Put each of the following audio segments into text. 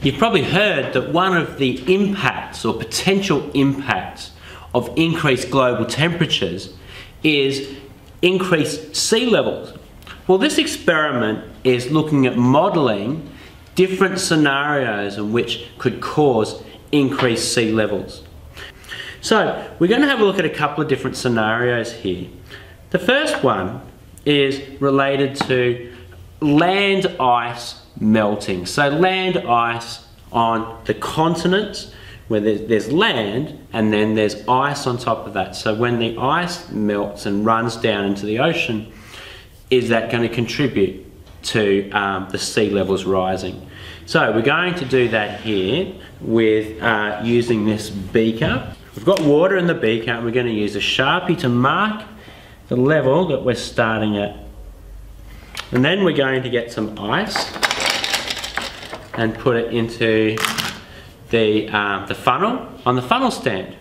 You've probably heard that one of the impacts or potential impacts of increased global temperatures is increased sea levels. Well, this experiment is looking at modelling different scenarios in which could cause increased sea levels. So we're going to have a look at a couple of different scenarios here. The first one is related to land ice melting. So land ice on the continents where there's land and then there's ice on top of that. So when the ice melts and runs down into the ocean, is that going to contribute to the sea levels rising? So we're going to do that here with using this beaker. We've got water in the beaker and we're going to use a Sharpie to mark the level that we're starting at. And then we're going to get some ice and put it into the funnel on the funnel stand.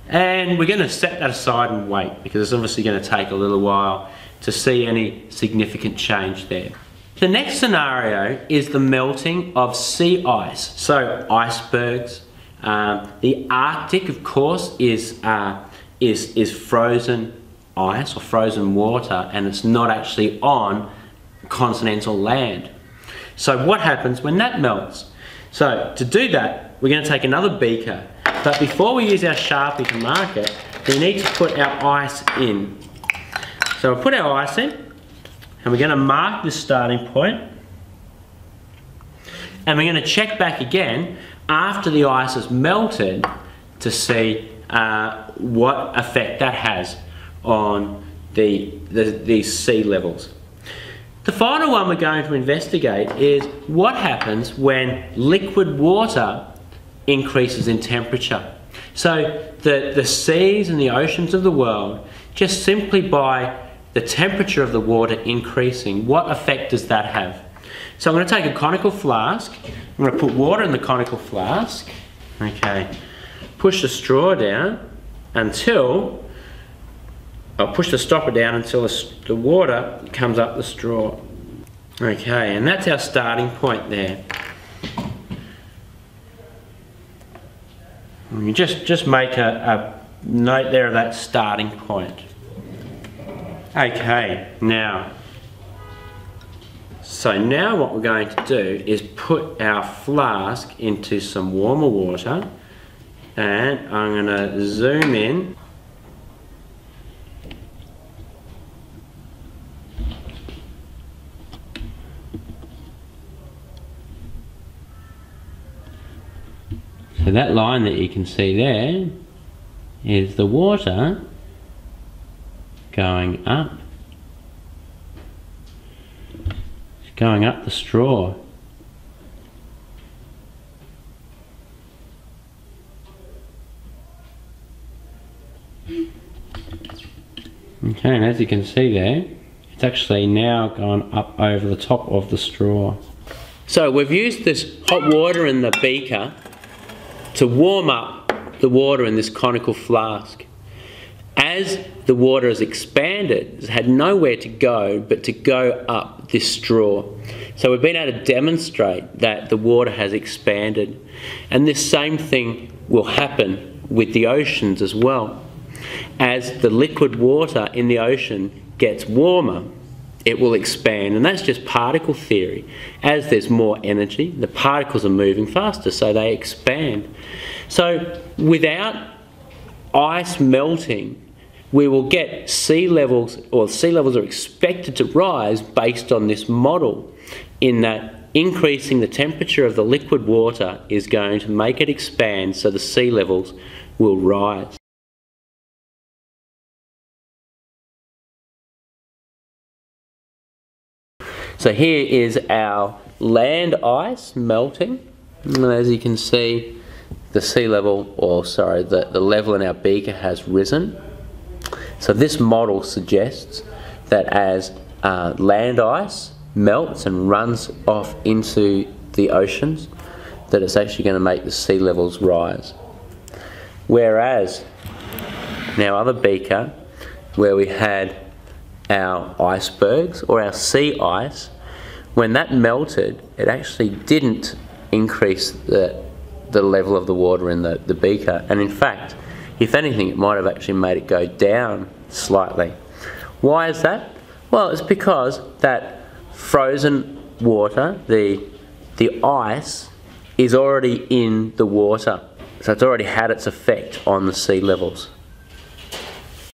And we're going to set that aside and wait, because it's obviously going to take a little while to see any significant change there. The next scenario is the melting of sea ice. So icebergs. The Arctic, of course, is frozen ice or frozen water, and it's not actually on continental land. So what happens when that melts? So to do that, we're going to take another beaker, but before we use our Sharpie to mark it, we need to put our ice in. So we'll put our ice in, and we're going to mark the starting point, and we're going to check back again after the ice has melted to see what effect that has on these sea levels. The final one we're going to investigate is what happens when liquid water increases in temperature. So the seas and the oceans of the world, just simply by the temperature of the water increasing, what effect does that have? So I'm going to take a conical flask. I'm going to put water in the conical flask. Okay. Push the straw down until, I'll push the stopper down until the water comes up the straw. Okay, and that's our starting point there. And you just make a note there of that starting point. Okay, now what we're going to do is put our flask into some warmer water, and I'm going to zoom in. So that line that you can see there is the water going up. It's going up the straw. Okay, and as you can see there, it's actually now gone up over the top of the straw. So we've used this hot water in the beaker to warm up the water in this conical flask. As the water has expanded, it's had nowhere to go but to go up this straw. So we've been able to demonstrate that the water has expanded. And this same thing will happen with the oceans as well. As the liquid water in the ocean gets warmer, it will expand, and that's just particle theory. As there's more energy, the particles are moving faster, so they expand. So without ice melting, we will get sea levels, or sea levels are expected to rise based on this model, in that increasing the temperature of the liquid water is going to make it expand, so the sea levels will rise. So here is our land ice melting, and as you can see, the sea level, or sorry, the level in our beaker has risen. So this model suggests that as land ice melts and runs off into the oceans, that it's actually going to make the sea levels rise. Whereas in our other beaker, where we had our icebergs or our sea ice, when that melted, it actually didn't increase the level of the water in the beaker, and in fact, if anything, it might have actually made it go down slightly. Why is that? Well, it's because that frozen water, the ice, is already in the water, so it's already had its effect on the sea levels.